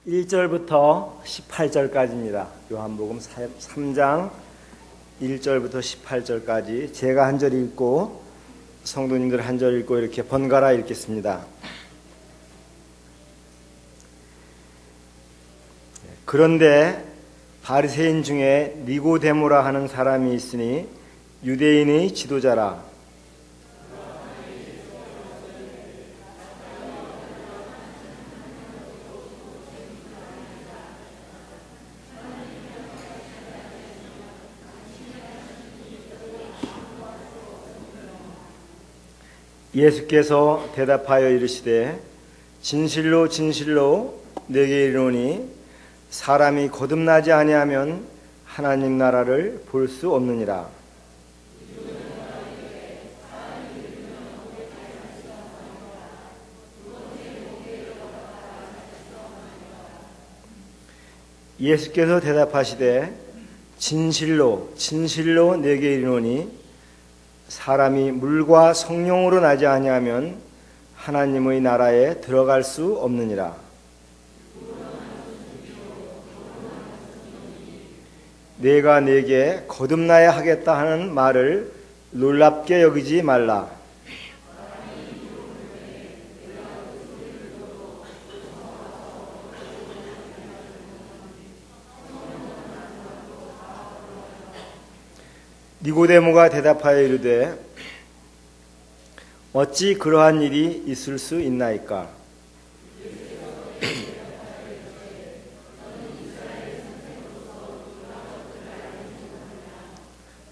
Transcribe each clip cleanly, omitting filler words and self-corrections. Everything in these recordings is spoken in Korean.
1절부터 18절까지입니다. 요한복음 3장 1절부터 18절까지 제가 한 절 읽고 성도님들 한 절 읽고 이렇게 번갈아 읽겠습니다. 그런데 바리새인 중에 니고데모라 하는 사람이 있으니 유대인의 지도자라. 예수께서 대답하여 이르시되 진실로 진실로 내게 이르노니 사람이 거듭나지 아니하면 하나님 나라를 볼 수 없느니라. 예수께서 대답하시되 진실로 진실로 내게 이르노니 사람이 물과 성령으로 나지 아니하면 하나님의 나라에 들어갈 수 없느니라. 내가 네게 거듭나야 하겠다 하는 말을 놀랍게 여기지 말라. 니고데모가 대답하여 이르되 어찌 그러한 일이 있을 수 있나이까?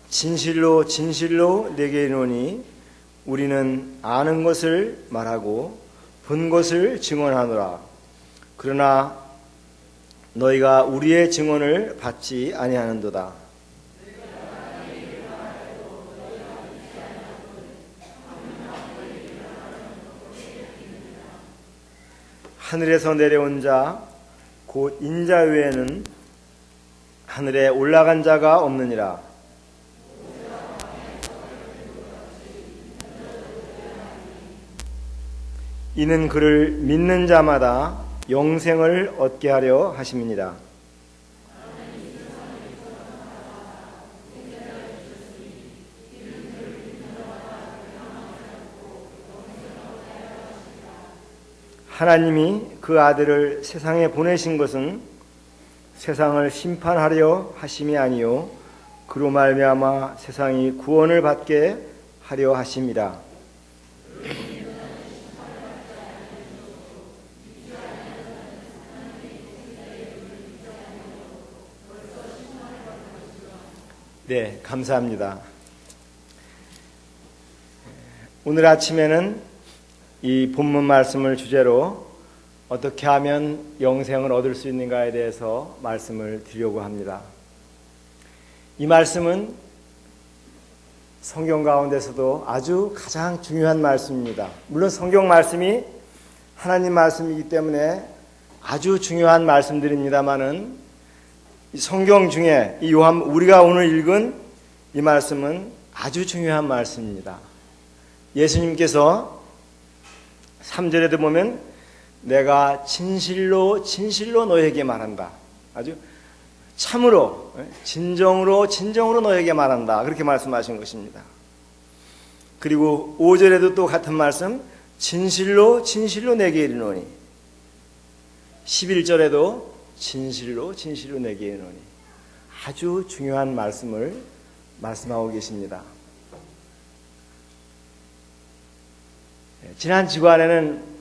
진실로 진실로 내게 이르노니 우리는 아는 것을 말하고 본 것을 증언하노라. 그러나 너희가 우리의 증언을 받지 아니하는도다. 하늘에서 내려온 자 곧 인자 외에는 하늘에 올라간 자가 없느니라. 이는 그를 믿는 자마다 영생을 얻게 하려 하심이니라. 하나님이 그 아들을 세상에 보내신 것은 세상을 심판하려 하심이 아니요 그로 말미암아 세상이 구원을 받게 하려 하심이라. 네, 감사합니다. 오늘 아침에는 이 본문 말씀을 주제로 어떻게 하면 영생을 얻을 수 있는가에 대해서 말씀을 드리려고 합니다. 이 말씀은 성경 가운데서도 아주 가장 중요한 말씀입니다. 물론 성경 말씀이 하나님 말씀이기 때문에 아주 중요한 말씀들입니다만은 성경 중에 이 우리가 오늘 읽은 이 말씀은 아주 중요한 말씀입니다. 예수님께서 3절에도 보면 내가 진실로 진실로 너에게 말한다. 아주 참으로 진정으로 너에게 말한다. 그렇게 말씀하신 것입니다. 그리고 5절에도 또 같은 말씀 진실로 진실로 내게 이르노니 11절에도 진실로 진실로 내게 이르노니 아주 중요한 말씀을 말씀하고 계십니다. 지난 주간에는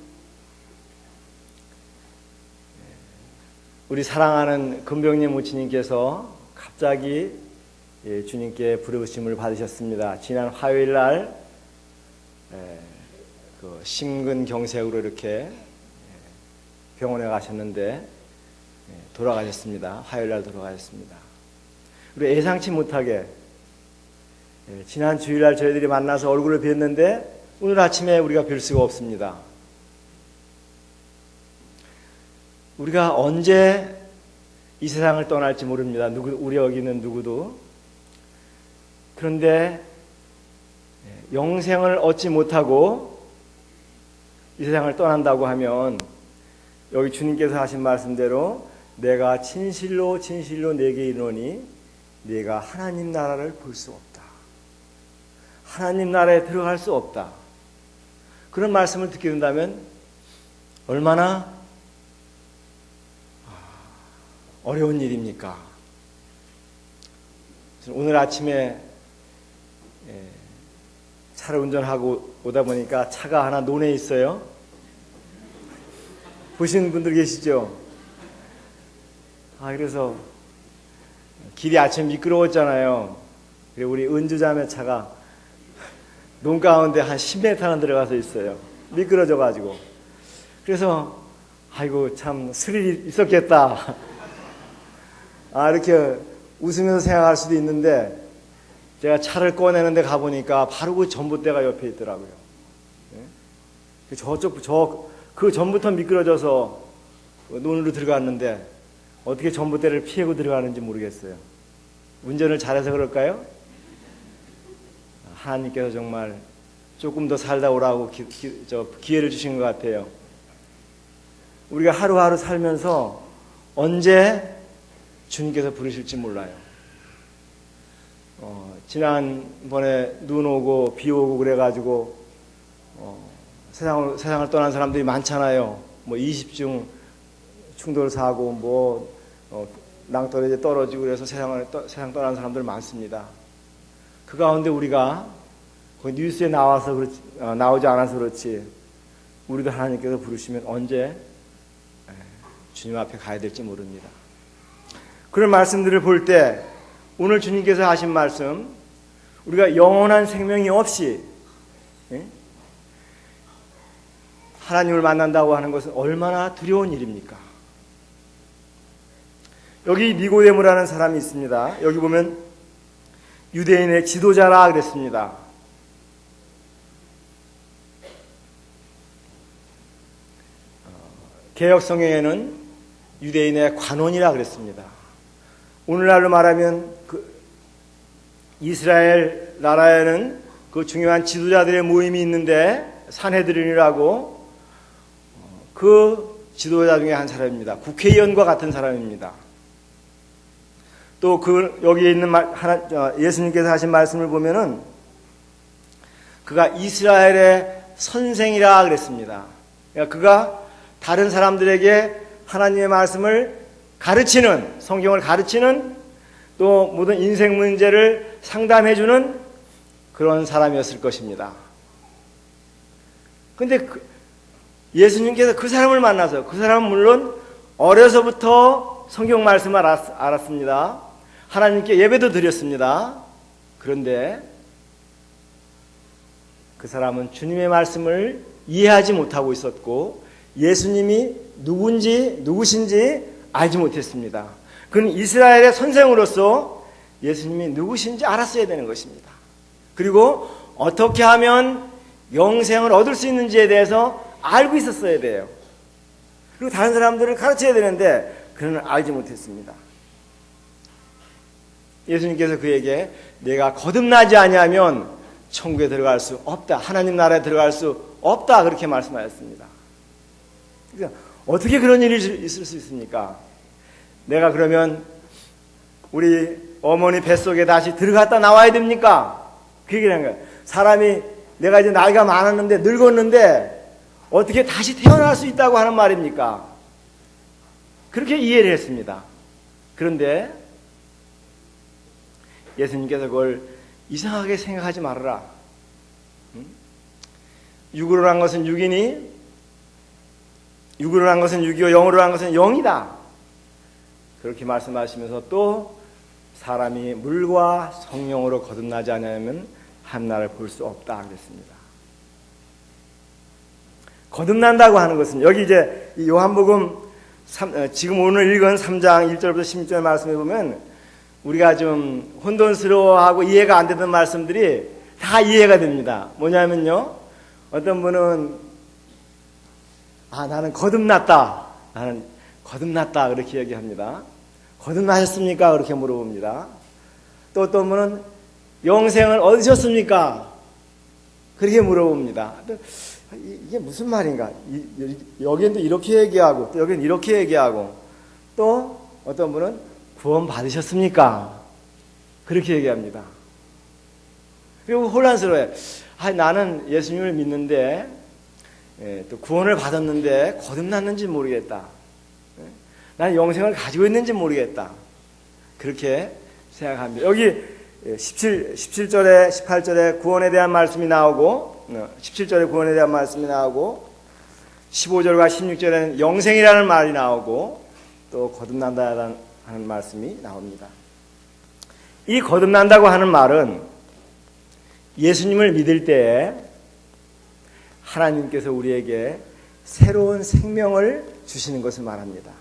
우리 사랑하는 금병님 모친님께서 갑자기 주님께 부르심을 받으셨습니다. 지난 화요일 날 심근경색으로 이렇게 병원에 가셨는데 돌아가셨습니다. 화요일 날 돌아가셨습니다. 그리고 예상치 못하게 지난 주일날 저희들이 만나서 얼굴을 뵀는데 오늘 아침에 우리가 뵐 수가 없습니다. 우리가 언제 이 세상을 떠날지 모릅니다. 우리 여기 있는 누구도. 그런데 영생을 얻지 못하고 이 세상을 떠난다고 하면 여기 주님께서 하신 말씀대로 내가 진실로 진실로 내게 이르노니 네가 하나님 나라를 볼 수 없다. 하나님 나라에 들어갈 수 없다. 그런 말씀을 듣게 된다면 얼마나 어려운 일입니까? 오늘 아침에 차를 운전하고 오다 보니까 차가 하나 논에 있어요. 보시는 분들 계시죠? 그래서 길이 아침 미끄러웠잖아요. 그리고 우리 은주자매 차가 논 가운데 한 10m는 들어가서 있어요. 미끄러져가지고. 그래서 아이고 참 스릴이 있었겠다. 이렇게 웃으면서 생각할 수도 있는데 제가 차를 꺼내는데 가보니까 바로 그 전봇대가 옆에 있더라고요. 그 전부터 미끄러져서 논으로 들어갔는데 어떻게 전봇대를 피하고 들어가는지 모르겠어요. 운전을 잘해서 그럴까요? 하나님께서 정말 조금 더 살다 오라고 기회를 주신 것 같아요. 우리가 하루하루 살면서 언제 주님께서 부르실지 몰라요. 지난번에 눈 오고 비 오고 그래가지고 세상을 떠난 사람들이 많잖아요. 뭐 20중 충돌 사고 낭떠러지에 떨어지고 그래서 세상 떠난 사람들 많습니다. 그 가운데 우리가 뉴스에 나오지 않아서 그렇지 우리도 하나님께서 부르시면 언제 주님 앞에 가야 될지 모릅니다. 그런 말씀들을 볼 때 오늘 주님께서 하신 말씀, 우리가 영원한 생명이 없이 하나님을 만난다고 하는 것은 얼마나 두려운 일입니까? 여기 니고데모라는 사람이 있습니다. 여기 보면 유대인의 지도자라 그랬습니다. 개역성경에는 유대인의 관원이라 그랬습니다. 오늘날로 말하면 이스라엘 나라에는 그 중요한 지도자들의 모임이 있는데 산헤드린이라고 그 지도자 중에 한 사람입니다. 국회의원과 같은 사람입니다. 또 여기에 있는 예수님께서 하신 말씀을 보면은 그가 이스라엘의 선생이라 그랬습니다. 그러니까 그가 다른 사람들에게 하나님의 말씀을 가르치는, 성경을 가르치는, 또 모든 인생 문제를 상담해주는 그런 사람이었을 것입니다. 근데 예수님께서 그 사람을 만나서, 그 사람은 물론 어려서부터 성경 말씀을 알았습니다. 하나님께 예배도 드렸습니다. 그런데 그 사람은 주님의 말씀을 이해하지 못하고 있었고 예수님이 누구신지 알지 못했습니다. 그는 이스라엘의 선생으로서 예수님이 누구신지 알았어야 되는 것입니다. 그리고 어떻게 하면 영생을 얻을 수 있는지에 대해서 알고 있었어야 돼요. 그리고 다른 사람들을 가르쳐야 되는데 그는 알지 못했습니다. 예수님께서 그에게 내가 거듭나지 아니하면 천국에 들어갈 수 없다. 하나님 나라에 들어갈 수 없다. 그렇게 말씀하셨습니다. 그러니까 어떻게 그런 일이 있을 수 있습니까? 내가 그러면 우리 어머니 뱃속에 다시 들어갔다 나와야 됩니까? 그 얘기를 한 거예요. 사람이 내가 이제 나이가 많았는데 늙었는데 어떻게 다시 태어날 수 있다고 하는 말입니까? 그렇게 이해를 했습니다. 그런데 예수님께서 그걸 이상하게 생각하지 말아라. 육으로 한 것은 육이니 육으로 한 것은 육이요 영으로 한 것은 영이다. 그렇게 말씀하시면서 또 사람이 물과 성령으로 거듭나지 않으면 하나님을 볼 수 없다 그랬습니다. 거듭난다고 하는 것은 여기 이제 요한복음 지금 오늘 읽은 3장 1절부터 16절 말씀해 보면 우리가 좀 혼돈스러워하고 이해가 안 되던 말씀들이 다 이해가 됩니다. 뭐냐면요, 어떤 분은 나는 거듭났다. 나는 거듭났다. 그렇게 얘기합니다. 거듭나셨습니까? 그렇게 물어봅니다. 또 어떤 분은 영생을 얻으셨습니까? 그렇게 물어봅니다. 이게 무슨 말인가? 여기는 이렇게 얘기하고 또 여기는 이렇게 얘기하고 또 어떤 분은 구원 받으셨습니까? 그렇게 얘기합니다. 그리고 혼란스러워요. 나는 예수님을 믿는데 또 구원을 받았는데 거듭났는지 모르겠다. 나는 영생을 가지고 있는지 모르겠다. 그렇게 생각합니다. 여기 17절에 18절에 구원에 대한 말씀이 나오고 17절에 구원에 대한 말씀이 나오고 15절과 16절에는 영생이라는 말이 나오고 또 거듭난다는 말씀이 나옵니다. 이 거듭난다고 하는 말은 예수님을 믿을 때에 하나님께서 우리에게 새로운 생명을 주시는 것을 말합니다.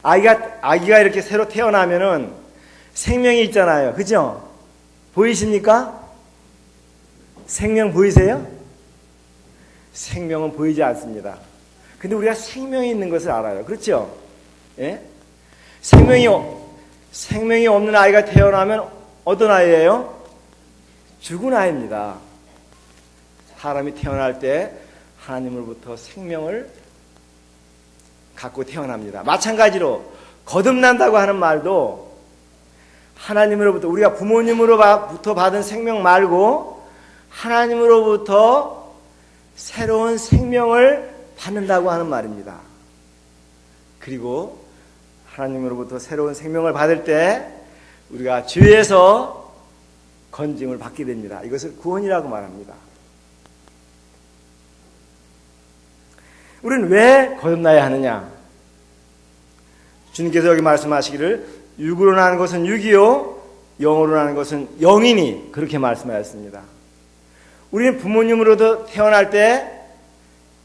아기가 이렇게 새로 태어나면은 생명이 있잖아요. 그죠? 보이십니까? 생명 보이세요? 생명은 보이지 않습니다. 근데 우리가 생명이 있는 것을 알아요. 그렇죠? 예? 생명이 없는 아이가 태어나면 어떤 아이예요? 죽은 아이입니다. 사람이 태어날 때 하나님으로부터 생명을 갖고 태어납니다. 마찬가지로 거듭난다고 하는 말도 하나님으로부터 우리가 부모님으로부터 받은 생명 말고 하나님으로부터 새로운 생명을 받는다고 하는 말입니다. 그리고 하나님으로부터 새로운 생명을 받을 때 우리가 죄에서 건짐을 받게 됩니다. 이것을 구원이라고 말합니다. 우리는 왜 거듭나야 하느냐? 주님께서 여기 말씀하시기를 육으로 나는 것은 육이요 영으로 나는 것은 영이니 그렇게 말씀하셨습니다. 우리는 부모님으로부터 태어날 때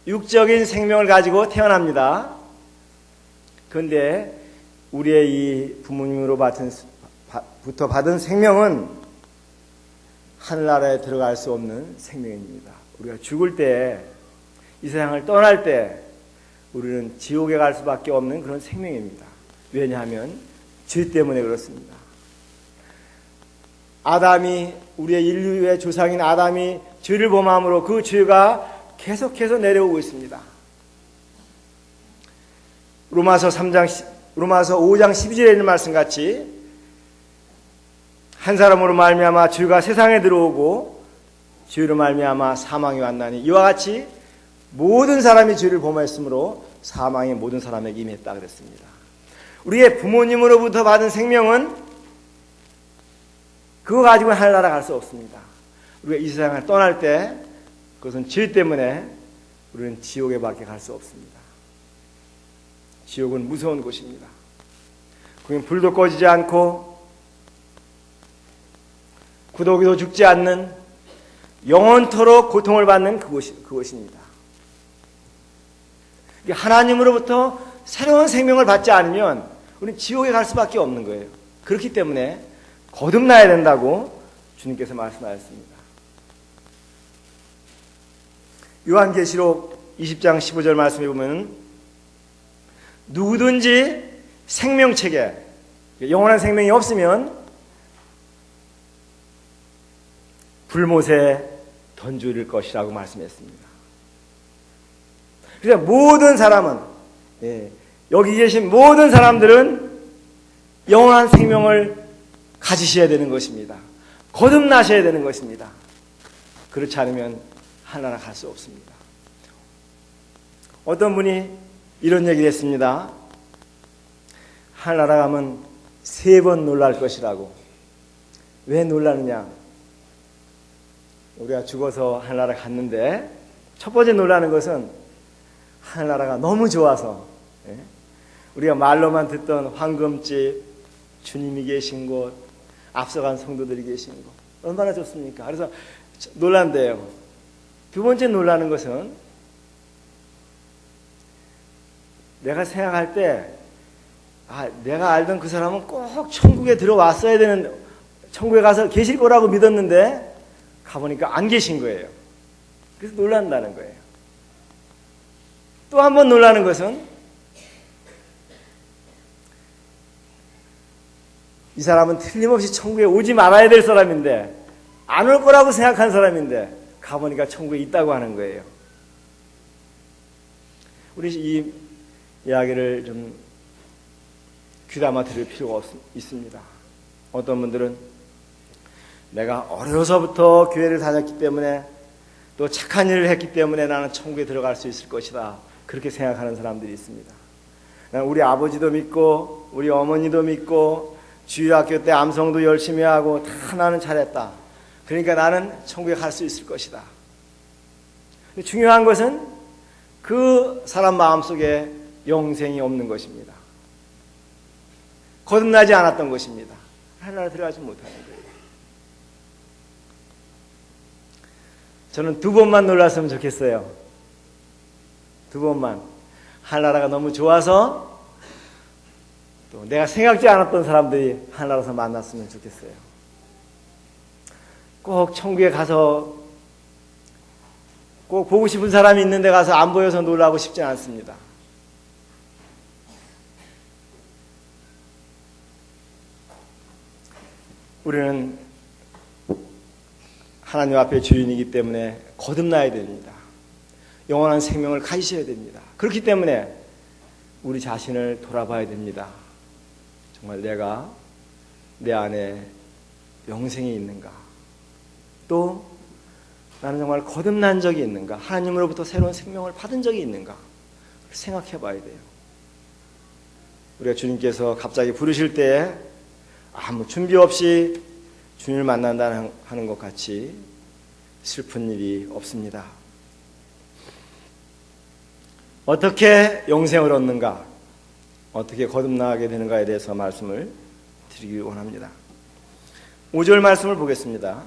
육적인 생명을 가지고 태어납니다. 그런데 우리의 이 부모님으로부터 받은 생명은 하늘나라에 들어갈 수 없는 생명입니다. 우리가 죽을 때, 이 세상을 떠날 때 우리는 지옥에 갈 수밖에 없는 그런 생명입니다. 왜냐하면 죄 때문에 그렇습니다. 우리의 인류의 조상인 아담이 죄를 범함으로 그 죄가 계속해서 내려오고 있습니다. 로마서 5장 12절에 있는 말씀같이 한 사람으로 말미암아 죄가 세상에 들어오고 죄로 말미암아 사망이 왔나니 이와 같이 모든 사람이 죄를 범했으므로 사망이 모든 사람에게 임했다 그랬습니다. 우리의 부모님으로부터 받은 생명은 그거 가지고는 하늘나라 갈 수 없습니다. 우리가 이 세상을 떠날 때 그것은 죄 때문에 우리는 지옥에 밖에 갈 수 없습니다. 지옥은 무서운 곳입니다. 거긴 불도 꺼지지 않고 구더기도 죽지 않는 영원토록 고통을 받는 그곳입니다. 하나님으로부터 새로운 생명을 받지 않으면 우리는 지옥에 갈 수밖에 없는 거예요. 그렇기 때문에 거듭나야 된다고 주님께서 말씀하셨습니다. 요한계시록 20장 15절 말씀해 보면 누구든지 생명책에 영원한 생명이 없으면 불못에 던질 것이라고 말씀했습니다. 그래서 모든 사람은 여기 계신 모든 사람들은 영원한 생명을 가지셔야 되는 것입니다. 거듭나셔야 되는 것입니다. 그렇지 않으면 하늘나라 갈 수 없습니다. 어떤 분이 이런 얘기를 했습니다. 하늘나라 가면 3번 놀랄 것이라고. 왜 놀라느냐? 우리가 죽어서 하늘나라 갔는데 첫 번째 놀라는 것은 하늘나라가 너무 좋아서 우리가 말로만 듣던 황금집, 주님이 계신 곳, 앞서간 성도들이 계신 곳 얼마나 좋습니까? 그래서 놀란대요. 두 번째 놀라는 것은 내가 생각할 때 내가 알던 그 사람은 꼭 천국에 들어왔어야 되는, 천국에 가서 계실 거라고 믿었는데 가보니까 안 계신 거예요. 그래서 놀란다는 거예요. 또 한 번 놀라는 것은 이 사람은 틀림없이 천국에 오지 말아야 될 사람인데 안 올 거라고 생각한 사람인데 가보니까 천국에 있다고 하는 거예요. 우리 이 이야기를 좀 귀담아 들을 필요가 있습니다. 어떤 분들은 내가 어려서부터 교회를 다녔기 때문에 또 착한 일을 했기 때문에 나는 천국에 들어갈 수 있을 것이다, 그렇게 생각하는 사람들이 있습니다. 우리 아버지도 믿고 우리 어머니도 믿고 주일학교 때 암송도 열심히 하고 다 나는 잘했다, 그러니까 나는 천국에 갈 수 있을 것이다. 중요한 것은 그 사람 마음속에 영생이 없는 것입니다. 거듭나지 않았던 것입니다. 하나님에 들어가지 못하는 거예요. 저는 2번만 놀랐으면 좋겠어요. 2번만. 하늘나라가 너무 좋아서 또 내가 생각지 않았던 사람들이 하늘나라에서 만났으면 좋겠어요. 꼭 천국에 가서 꼭 보고 싶은 사람이 있는데 가서 안 보여서 놀라고 싶지 않습니다. 우리는 하나님 앞에 주인이기 때문에 거듭나야 됩니다. 영원한 생명을 가지셔야 됩니다. 그렇기 때문에 우리 자신을 돌아봐야 됩니다. 정말 내가 내 안에 영생이 있는가? 또 나는 정말 거듭난 적이 있는가? 하나님으로부터 새로운 생명을 받은 적이 있는가? 생각해 봐야 돼요. 우리가 주님께서 갑자기 부르실 때 아무 준비 없이 주님을 만난다는 하는 것 같이 슬픈 일이 없습니다. 어떻게 영생을 얻는가? 어떻게 거듭나게 되는가에 대해서 말씀을 드리기 원합니다. 5절 말씀을 보겠습니다.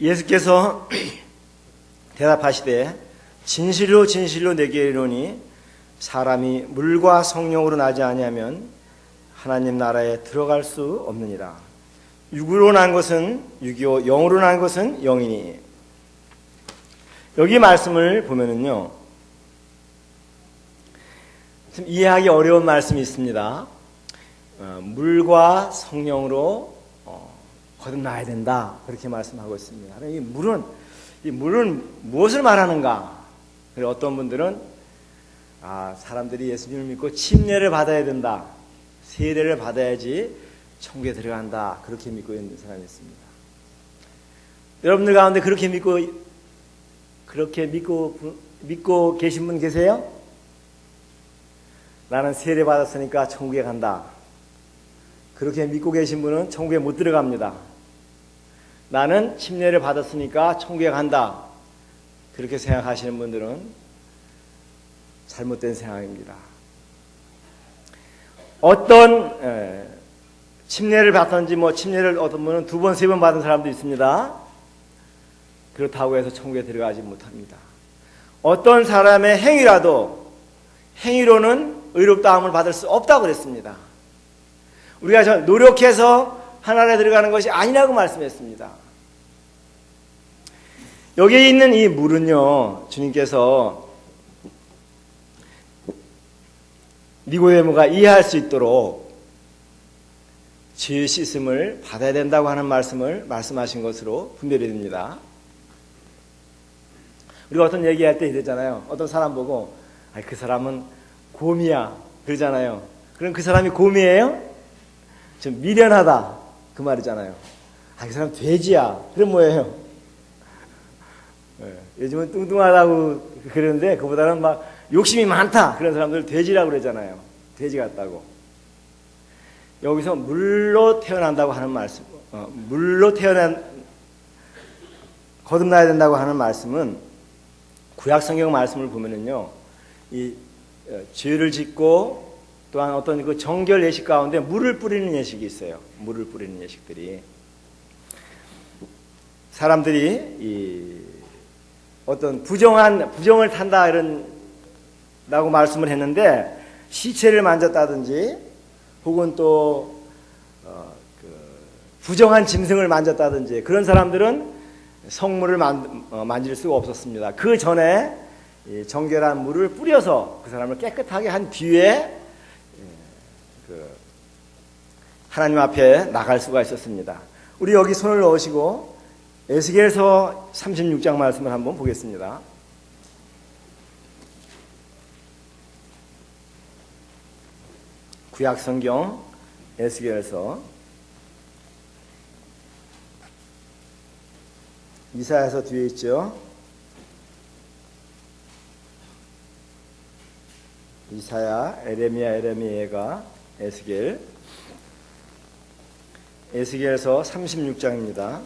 예수께서 대답하시되 진실로 진실로 내게 이르노니 사람이 물과 성령으로 나지 아니하면 하나님 나라에 들어갈 수 없느니라. 육으로 난 것은 육이요 영으로 난 것은 영이니. 여기 말씀을 보면은요, 좀 이해하기 어려운 말씀이 있습니다. 물과 성령으로 거듭나야 된다, 그렇게 말씀하고 있습니다. 이 물은 무엇을 말하는가? 그리고 어떤 분들은 사람들이 예수님을 믿고 침례를 받아야 된다, 세례를 받아야지 천국에 들어간다, 그렇게 믿고 있는 사람이 있습니다. 여러분들 가운데 그렇게 믿고 계신 분 계세요? 나는 세례 받았으니까 천국에 간다, 그렇게 믿고 계신 분은 천국에 못 들어갑니다. 나는 침례를 받았으니까 천국에 간다, 그렇게 생각하시는 분들은 잘못된 생각입니다. 어떤 침례를 받든지 침례를 어떤 분은 2번, 3번 받은 사람도 있습니다. 그렇다고 해서 천국에 들어가지 못합니다. 어떤 사람의 행위로는 의롭다함을 받을 수 없다고 그랬습니다. 우리가 노력해서 하나님에 들어가는 것이 아니라고 말씀했습니다. 여기에 있는 이 물은요, 주님께서 니고데모가 이해할 수 있도록 죄 씻음을 받아야 된다고 하는 말씀을 말씀하신 것으로 분별이 됩니다. 우리가 어떤 얘기할 때 이러잖아요. 어떤 사람 보고 그 사람은 곰이야 그러잖아요. 그럼 그 사람이 곰이에요? 좀 미련하다, 그 말이잖아요. 그 사람 돼지야, 그럼 뭐예요? 요즘은 뚱뚱하다고 그러는데 그보다는 막 욕심이 많다, 그런 사람들 돼지라고 그러잖아요. 돼지 같다고. 여기서 물로 태어난다고 하는 말씀, 거듭나야 된다고 하는 말씀은 구약 성경 말씀을 보면은요, 이 죄를 짓고 또한 어떤 그 정결 예식 가운데 물을 뿌리는 예식이 있어요. 물을 뿌리는 예식들이. 사람들이 어떤 부정을 탄다 라고 말씀을 했는데, 시체를 만졌다든지 혹은 또 부정한 짐승을 만졌다든지 그런 사람들은 성물을 만질 수가 없었습니다. 그 전에 정결한 물을 뿌려서 그 사람을 깨끗하게 한 뒤에 하나님 앞에 나갈 수가 있었습니다. 우리 여기 손을 넣으시고 에스겔서 36장 말씀을 한번 보겠습니다. 구약 성경 에스겔서 이사야서 뒤에 있죠. 이사야, 에레미야가 에스겔서 36장입니다.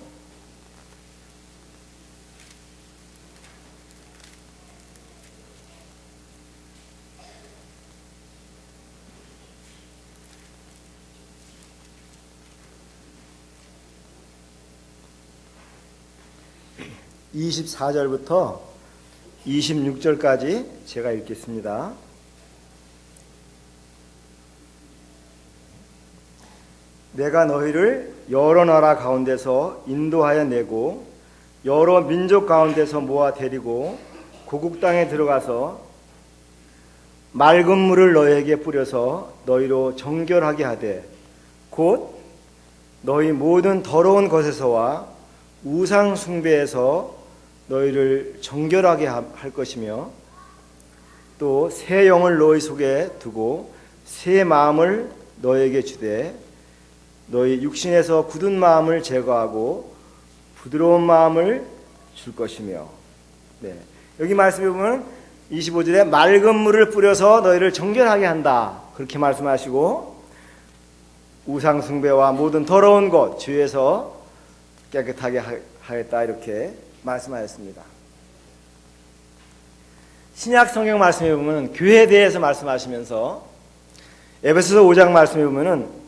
(24절부터) (26절까지) 제가 읽겠습니다. 내가 너희를 여러 나라 가운데서 인도하여 내고 여러 민족 가운데서 모아 데리고 고국 땅에 들어가서 맑은 물을 너희에게 뿌려서 너희로 정결하게 하되 곧 너희 모든 더러운 것에서와 우상 숭배에서 너희를 정결하게 할 것이며 또 새 영을 너희 속에 두고 새 마음을 너희에게 주되 너희 육신에서 굳은 마음을 제거하고 부드러운 마음을 줄 것이며. 네. 여기 말씀해 보면 25절에 맑은 물을 뿌려서 너희를 정결하게 한다 그렇게 말씀하시고 우상 숭배와 모든 더러운 것 죄에서 깨끗하게 하겠다 이렇게 말씀하였습니다. 신약 성경 말씀해 보면 교회에 대해서 말씀하시면서 에베소서 5장 말씀해 보면은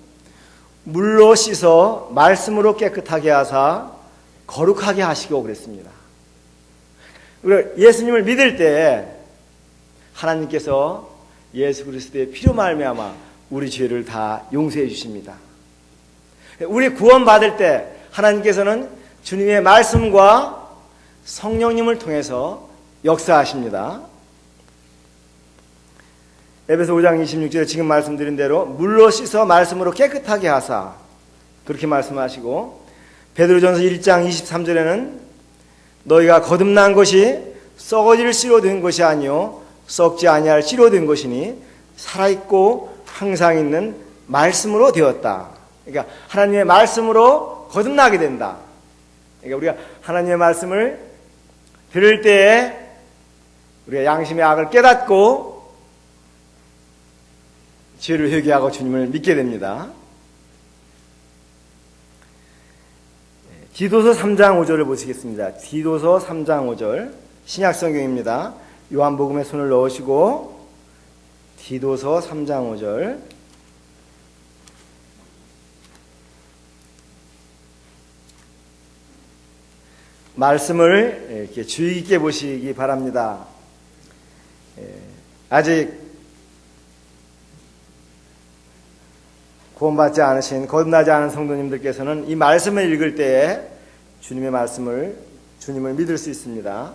물로 씻어 말씀으로 깨끗하게 하사 거룩하게 하시고 그랬습니다. 우리가 예수님을 믿을 때 하나님께서 예수 그리스도의 피로 말미암아 우리 죄를 다 용서해 주십니다. 우리 구원 받을 때 하나님께서는 주님의 말씀과 성령님을 통해서 역사하십니다. 에베소 5장 26절에 지금 말씀드린 대로 물로 씻어 말씀으로 깨끗하게 하사 그렇게 말씀하시고 베드로전서 1장 23절에는 너희가 거듭난 것이 썩어질 씨로 된 것이 아니요 썩지 아니할 씨로 된 것이니 살아있고 항상 있는 말씀으로 되었다. 그러니까 하나님의 말씀으로 거듭나게 된다. 그러니까 우리가 하나님의 말씀을 들을 때에 우리가 양심의 악을 깨닫고 죄를 회개하고 주님을 믿게 됩니다. 디도서 3장 5절을 보시겠습니다. 디도서 3장 5절 신약성경입니다. 요한복음에 손을 넣으시고 디도서 3장 5절 말씀을 이렇게 주의 깊게 보시기 바랍니다. 아직 구원받지 않으신 거듭나지 않은 성도님들께서는 이 말씀을 읽을 때에 주님의 말씀을 주님을 믿을 수 있습니다.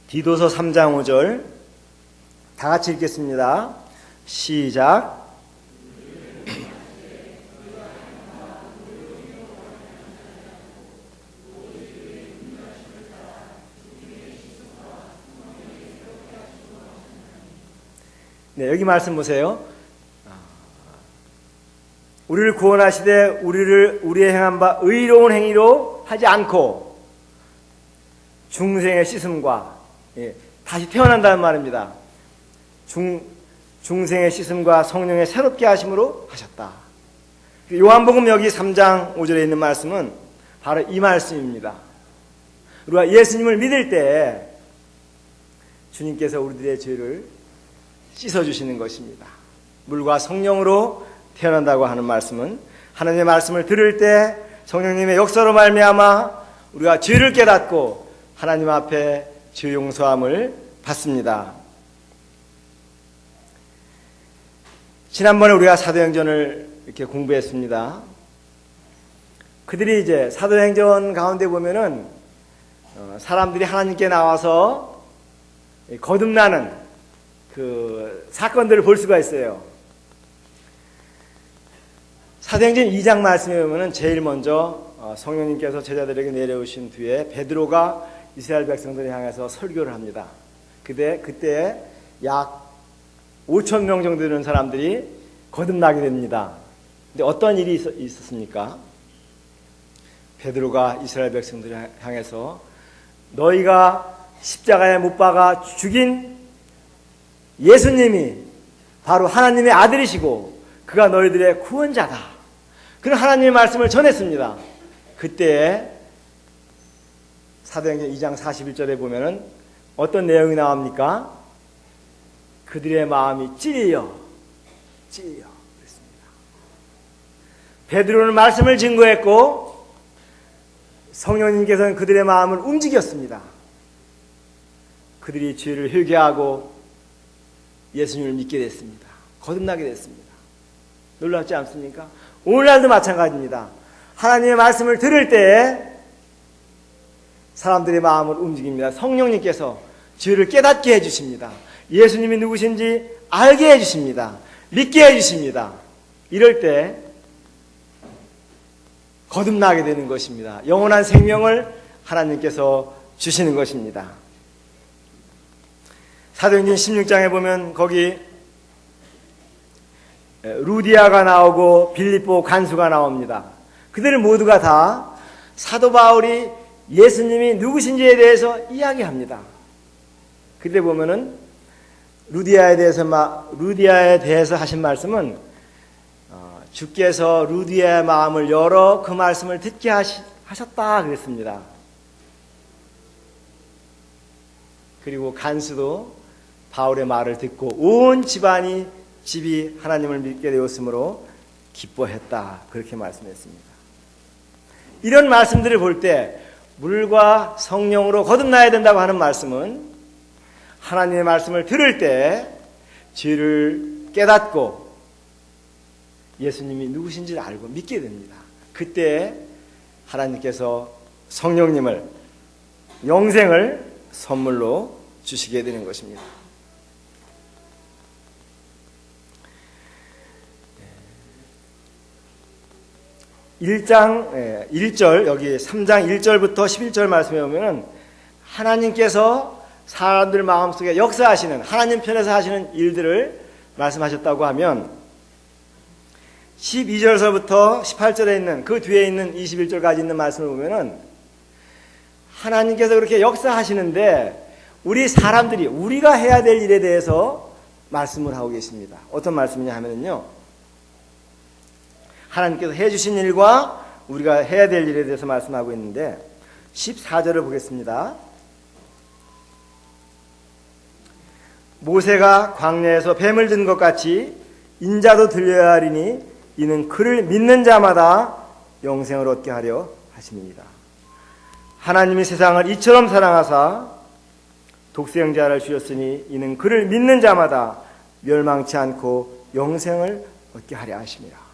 디도서 3장 5절 다 같이 읽겠습니다. 시작. 네, 여기 말씀 보세요. 우리를 구원하시되 우리의 행한 바 의로운 행위로 하지 않고 중생의 씻음과 다시 태어난다는 말입니다. 중생의 씻음과 성령의 새롭게 하심으로 하셨다. 요한복음 여기 3장 5절에 있는 말씀은 바로 이 말씀입니다. 우리가 예수님을 믿을 때 주님께서 우리들의 죄를 씻어주시는 것입니다. 물과 성령으로 태어난다고 하는 말씀은 하나님의 말씀을 들을 때 성령님의 역사로 말미암아 우리가 죄를 깨닫고 하나님 앞에 죄 용서함을 받습니다. 지난번에 우리가 사도행전을 이렇게 공부했습니다. 그들이 이제 사도행전 가운데 보면은 사람들이 하나님께 나와서 거듭나는 그 사건들을 볼 수가 있어요. 사도행전 2장 말씀에 보면은 제일 먼저 성령님께서 제자들에게 내려오신 뒤에 베드로가 이스라엘 백성들을 향해서 설교를 합니다. 그때 약 5천 명 정도 되는 사람들이 거듭나게 됩니다. 근데 어떤 일이 있었습니까? 베드로가 이스라엘 백성들을 향해서 너희가 십자가에 못 박아 죽인 예수님이 바로 하나님의 아들이시고 그가 너희들의 구원자다. 그런 하나님의 말씀을 전했습니다. 그때 사도행전 2장 41절에 보면은 어떤 내용이 나옵니까? 그들의 마음이 찔려 그랬습니다. 베드로는 말씀을 증거했고 성령님께서는 그들의 마음을 움직였습니다. 그들이 죄를 회개하고 예수님을 믿게 됐습니다. 거듭나게 됐습니다. 놀랍지 않습니까? 오늘날도 마찬가지입니다. 하나님의 말씀을 들을 때 사람들의 마음을 움직입니다. 성령님께서 죄를 깨닫게 해주십니다. 예수님이 누구신지 알게 해주십니다. 믿게 해주십니다. 이럴 때 거듭나게 되는 것입니다. 영원한 생명을 하나님께서 주시는 것입니다. 사도행전 16장에 보면 거기 루디아가 나오고 빌립보 간수가 나옵니다. 그들은 모두가 다 사도 바울이 예수님이 누구신지에 대해서 이야기합니다. 그때 보면은 루디아에 대해서 하신 말씀은 주께서 루디아의 마음을 열어 그 말씀을 듣게 하셨다 그랬습니다. 그리고 간수도 바울의 말을 듣고 온 집이 하나님을 믿게 되었으므로 기뻐했다 그렇게 말씀했습니다. 이런 말씀들을 볼 때 물과 성령으로 거듭나야 된다고 하는 말씀은 하나님의 말씀을 들을 때 죄를 깨닫고 예수님이 누구신지를 알고 믿게 됩니다. 그때 하나님께서 성령님을 영생을 선물로 주시게 되는 것입니다. 1장 1절 여기 3장 1절부터 11절 말씀에 보면 하나님께서 사람들 마음속에 역사하시는 하나님 편에서 하시는 일들을 말씀하셨다고 하면 12절서부터 18절에 있는 그 뒤에 있는 21절까지 있는 말씀을 보면은 하나님께서 그렇게 역사하시는데 우리 사람들이 우리가 해야 될 일에 대해서 말씀을 하고 계십니다. 어떤 말씀이냐 하면은요. 하나님께서 해주신 일과 우리가 해야 될 일에 대해서 말씀하고 있는데 14절을 보겠습니다. 모세가 광야에서 뱀을 든 것 같이 인자도 들려야 하리니 이는 그를 믿는 자마다 영생을 얻게 하려 하십니다. 하나님이 세상을 이처럼 사랑하사 독생자를 주셨으니 이는 그를 믿는 자마다 멸망치 않고 영생을 얻게 하려 하십니다.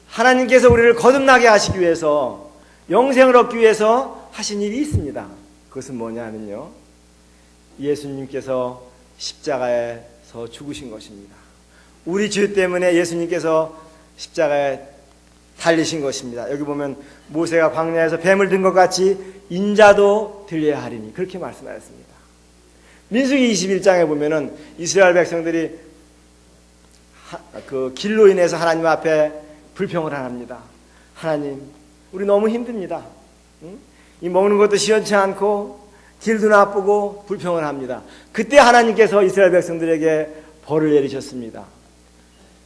하나님께서 우리를 거듭나게 하시기 위해서 영생을 얻기 위해서 하신 일이 있습니다. 그것은 뭐냐 하면요. 예수님께서 십자가에서 죽으신 것입니다. 우리 죄 때문에 예수님께서 십자가에 달리신 것입니다. 여기 보면 모세가 광야에서 뱀을 든 것 같이 인자도 들려야 하리니 그렇게 말씀하셨습니다. 민수기 21장에 보면은 이스라엘 백성들이 그 길로 인해서 하나님 앞에 불평을 합니다. 하나님, 우리 너무 힘듭니다. 이 먹는 것도 시원치 않고 길도 나쁘고 불평을 합니다. 그때 하나님께서 이스라엘 백성들에게 벌을 내리셨습니다.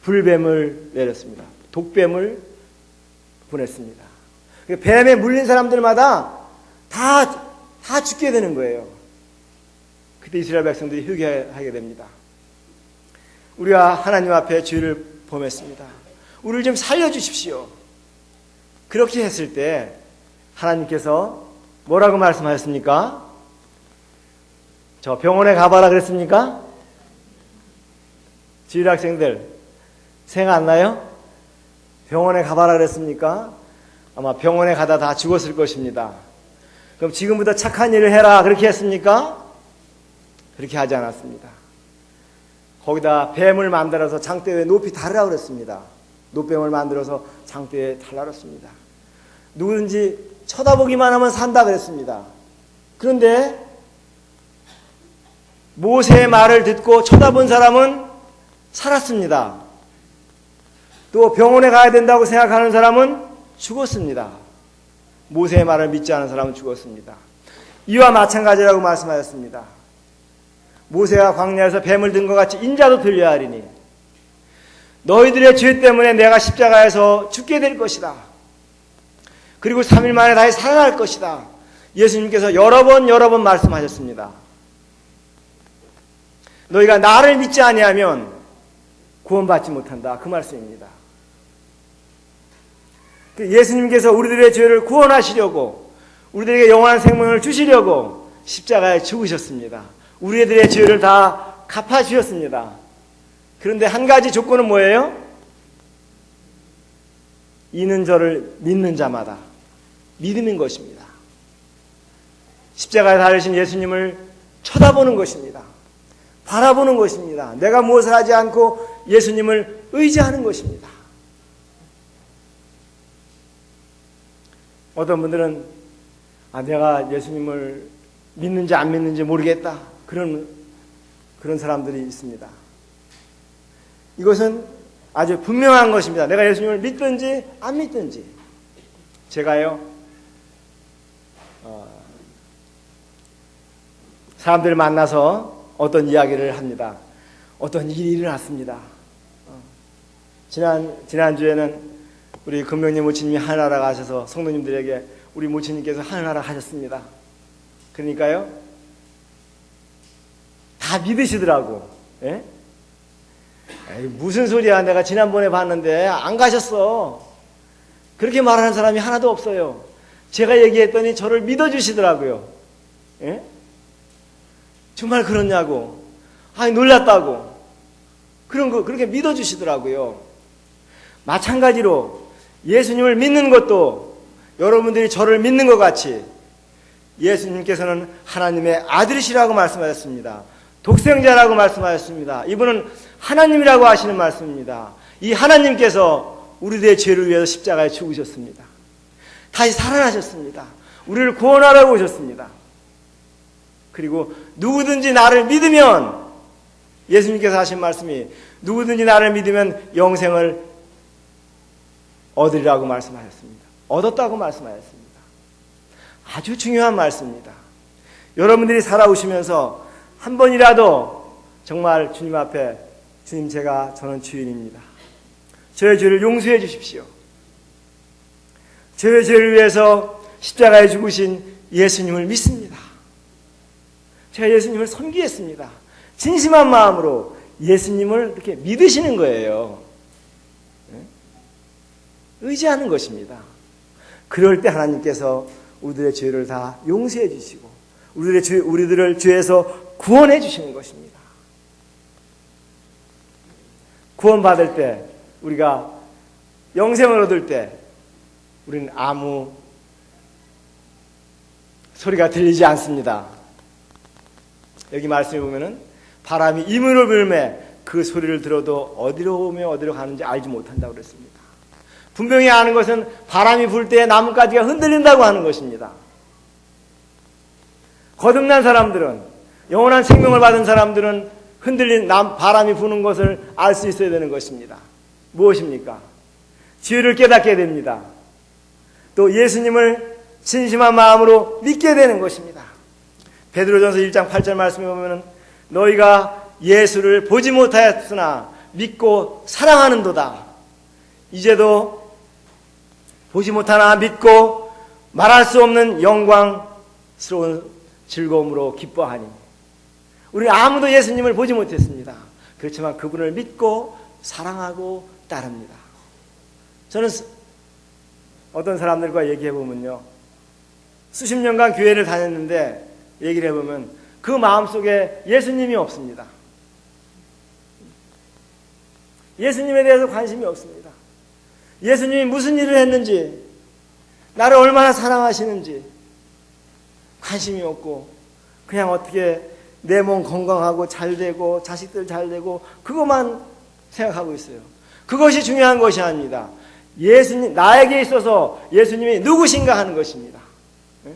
불뱀을 내렸습니다. 독뱀을 보냈습니다. 뱀에 물린 사람들마다 다 죽게 되는 거예요. 그때 이스라엘 백성들이 회개하게 됩니다. 우리가 하나님 앞에 죄를 범했습니다. 우리를 좀 살려주십시오. 그렇게 했을 때 하나님께서 뭐라고 말씀하셨습니까? 저 병원에 가봐라 그랬습니까? 지휘학생들 생각 안 나요? 병원에 가봐라 그랬습니까? 아마 병원에 가다 다 죽었을 것입니다. 그럼 지금부터 착한 일을 해라 그렇게 했습니까? 그렇게 하지 않았습니다. 거기다 뱀을 만들어서 장대 위에 높이 달으라고 그랬습니다. 노뱀을 만들어서 장대에 달라붙습니다. 누구든지 쳐다보기만 하면 산다 그랬습니다. 그런데 모세의 말을 듣고 쳐다본 사람은 살았습니다. 또 병원에 가야 된다고 생각하는 사람은 죽었습니다. 모세의 말을 믿지 않은 사람은 죽었습니다. 이와 마찬가지라고 말씀하셨습니다. 모세가 광야에서 뱀을 든 것 같이 인자도 들려야 하리니 너희들의 죄 때문에 내가 십자가에서 죽게 될 것이다. 그리고 3일 만에 다시 살아날 것이다. 예수님께서 여러 번 말씀하셨습니다. 너희가 나를 믿지 아니하면 구원받지 못한다. 그 말씀입니다. 예수님께서 우리들의 죄를 구원하시려고 우리들에게 영원한 생명을 주시려고 십자가에 죽으셨습니다. 우리들의 죄를 다 갚아주셨습니다. 그런데 한 가지 조건은 뭐예요? 이는 저를 믿는 자마다 믿음인 것입니다. 십자가에 달리신 예수님을 쳐다보는 것입니다. 바라보는 것입니다. 내가 무엇을 하지 않고 예수님을 의지하는 것입니다. 어떤 분들은 내가 예수님을 믿는지 안 믿는지 모르겠다. 그런 사람들이 있습니다. 이것은 아주 분명한 것입니다. 내가 예수님을 믿든지 안 믿든지. 제가요, 사람들을 만나서 어떤 이야기를 합니다. 어떤 일이 일어났습니다. 지난주에는 우리 금명님 모친님이 하늘나라 가셔서 성도님들에게 우리 모친님께서 하늘나라 가셨습니다. 그러니까요, 다 믿으시더라고. 예? 에이, 무슨 소리야. 내가 지난번에 봤는데 안 가셨어. 그렇게 말하는 사람이 하나도 없어요. 제가 얘기했더니 저를 믿어주시더라고요. 예? 정말 그렇냐고. 놀랐다고. 그렇게 믿어주시더라고요. 마찬가지로 예수님을 믿는 것도 여러분들이 저를 믿는 것 같이 예수님께서는 하나님의 아들이시라고 말씀하셨습니다. 독생자라고 말씀하셨습니다. 이분은 하나님이라고 하시는 말씀입니다. 이 하나님께서 우리들의 죄를 위해서 십자가에 죽으셨습니다. 다시 살아나셨습니다. 우리를 구원하라고 오셨습니다. 그리고 누구든지 나를 믿으면, 예수님께서 하신 말씀이 누구든지 나를 믿으면 영생을 얻으리라고 말씀하셨습니다. 얻었다고 말씀하셨습니다. 아주 중요한 말씀입니다. 여러분들이 살아오시면서 한 번이라도 정말 주님 앞에, 주님, 저는 주인입니다. 저의 죄를 용서해 주십시오. 저의 죄를 위해서 십자가에 죽으신 예수님을 믿습니다. 제가 예수님을 섬기겠습니다. 진심한 마음으로 예수님을 이렇게 믿으시는 거예요. 의지하는 것입니다. 그럴 때 하나님께서 우리들의 죄를 다 용서해 주시고 우리들을 죄에서 구원해 주시는 것입니다. 구원받을 때, 우리가 영생을 얻을 때 우리는 아무 소리가 들리지 않습니다. 여기 말씀해 보면은 바람이 이문을 불매 그 소리를 들어도 어디로 오며 어디로 가는지 알지 못한다고 그랬습니다. 분명히 아는 것은 바람이 불 때 나뭇가지가 흔들린다고 하는 것입니다. 거듭난 사람들은, 영원한 생명을 받은 사람들은 흔들린 바람이 부는 것을 알 수 있어야 되는 것입니다. 무엇입니까? 죄를 깨닫게 됩니다. 또 예수님을 진심한 마음으로 믿게 되는 것입니다. 베드로전서 1장 8절 말씀에 보면 너희가 예수를 보지 못하였으나 믿고 사랑하는도다. 이제도 보지 못하나 믿고 말할 수 없는 영광스러운 즐거움으로 기뻐하니. 우리 아무도 예수님을 보지 못했습니다. 그렇지만 그분을 믿고 사랑하고 따릅니다. 저는 어떤 사람들과 얘기해보면요, 수십 년간 교회를 다녔는데 얘기를 해보면 그 마음속에 예수님이 없습니다. 예수님에 대해서 관심이 없습니다. 예수님이 무슨 일을 했는지, 나를 얼마나 사랑하시는지 관심이 없고, 그냥 어떻게 내 몸 건강하고 잘 되고 자식들 잘 되고 그것만 생각하고 있어요. 그것이 중요한 것이 아닙니다. 예수님, 나에게 있어서 예수님이 누구신가 하는 것입니다. 네?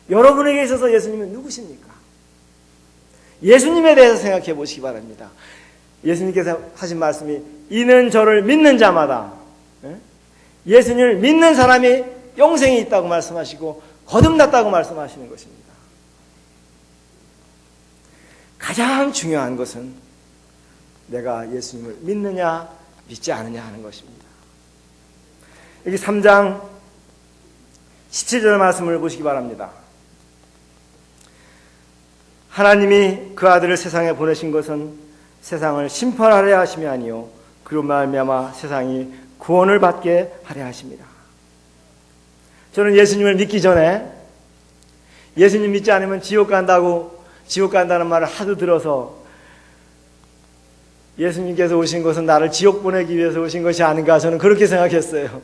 여러분에게 있어서 예수님은 누구십니까? 예수님에 대해서 생각해 보시기 바랍니다. 예수님께서 하신 말씀이 이는 저를 믿는 자마다, 예수님을 믿는 사람이 영생이 있다고 말씀하시고 거듭났다고 말씀하시는 것입니다. 가장 중요한 것은 내가 예수님을 믿느냐 믿지 않느냐 하는 것입니다. 여기 3장 17절 말씀을 보시기 바랍니다. 하나님이 그 아들을 세상에 보내신 것은 세상을 심판하려 하심이 아니요 그로 말미암아 세상이 구원을 받게 하려 하십니다. 저는 예수님을 믿기 전에 예수님 믿지 않으면 지옥 간다는 말을 하도 들어서 예수님께서 오신 것은 나를 지옥 보내기 위해서 오신 것이 아닌가 저는 그렇게 생각했어요.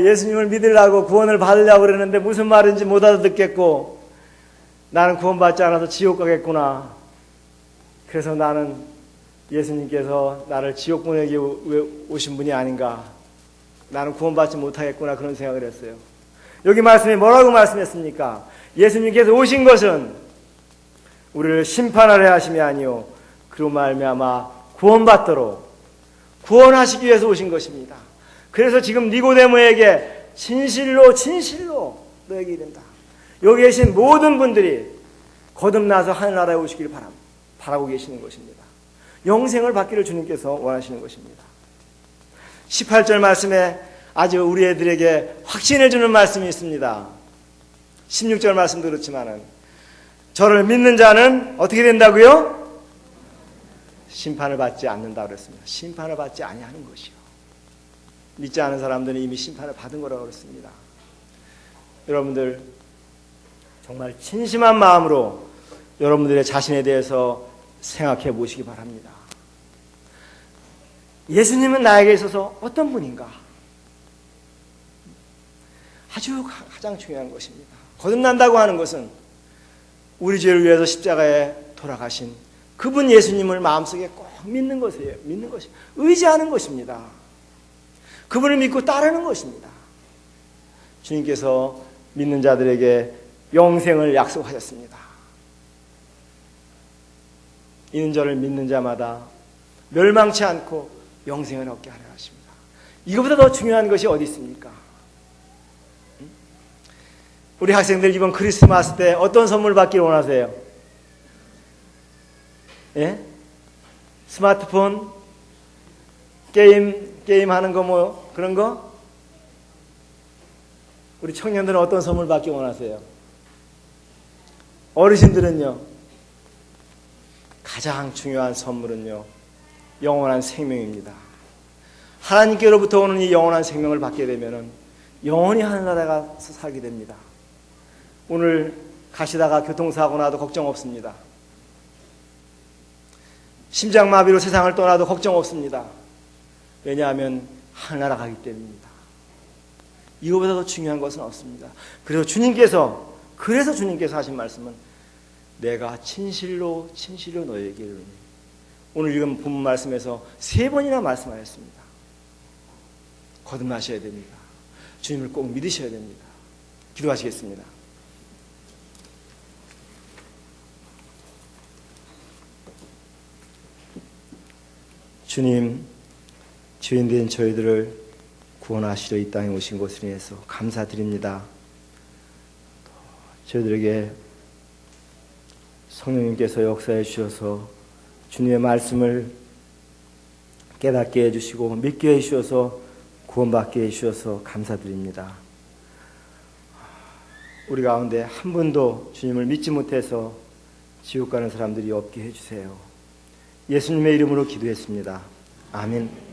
예수님을 믿으려고 구원을 받으려고 그러는데 무슨 말인지 못 알아듣겠고 나는 구원받지 않아서 지옥 가겠구나. 그래서 나는 예수님께서 나를 지옥 보내기 위해 오신 분이 아닌가. 나는 구원받지 못하겠구나 그런 생각을 했어요. 여기 말씀이 뭐라고 말씀했습니까? 예수님께서 오신 것은 우리를 심판하려 하심이 아니요 그로 말미암아 구원받도록 구원하시기 위해서 오신 것입니다. 그래서 지금 니고데모에게 진실로 너에게 이른다. 여기 계신 모든 분들이 거듭나서 하늘나라에 오시기를 바라고 계시는 것입니다. 영생을 받기를 주님께서 원하시는 것입니다. 18절 말씀에 아주 우리 애들에게 확신을 주는 말씀이 있습니다. 16절 말씀도 그렇지만은 저를 믿는 자는 어떻게 된다고요? 심판을 받지 않는다고 그랬습니다. 심판을 받지 아니하는 것이요. 믿지 않은 사람들은 이미 심판을 받은 거라고 그랬습니다. 여러분들 정말 진심한 마음으로 여러분들의 자신에 대해서 생각해 보시기 바랍니다. 예수님은 나에게 있어서 어떤 분인가? 아주 가장 중요한 것입니다. 거듭난다고 하는 것은 우리 죄를 위해서 십자가에 돌아가신 그분 예수님을 마음속에 꼭 믿는 것이에요. 믿는 것이 의지하는 것입니다. 그분을 믿고 따르는 것입니다. 주님께서 믿는 자들에게 영생을 약속하셨습니다. 이는 저를 믿는 자마다 멸망치 않고 영생을 얻게 하려 하십니다. 이거보다 더 중요한 것이 어디 있습니까? 우리 학생들 이번 크리스마스 때 어떤 선물 받기를 원하세요? 예? 스마트폰? 게임 하는 거 뭐 그런 거? 우리 청년들은 어떤 선물 받기 원하세요? 어르신들은요? 가장 중요한 선물은요, 영원한 생명입니다. 하나님께로부터 오는 이 영원한 생명을 받게 되면은 영원히 하늘나라에 가서 살게 됩니다. 오늘 가시다가 교통사고 나도 걱정 없습니다. 심장마비로 세상을 떠나도 걱정 없습니다. 왜냐하면 하늘나라 가기 때문입니다. 이거보다 더 중요한 것은 없습니다. 그래서 주님께서 하신 말씀은 내가 진실로 너에게 이르노니. 오늘 읽은 본문 말씀에서 3번이나 말씀하셨습니다. 거듭나셔야 됩니다. 주님을 꼭 믿으셔야 됩니다. 기도하시겠습니다. 주님, 죄인된 저희들을 구원하시려 이 땅에 오신 것을 위해서 감사드립니다. 저희들에게 성령님께서 역사해 주셔서 주님의 말씀을 깨닫게 해주시고 믿게 해주셔서 구원받게 해주셔서 감사드립니다. 우리 가운데 한 분도 주님을 믿지 못해서 지옥 가는 사람들이 없게 해주세요. 예수님의 이름으로 기도했습니다. 아멘.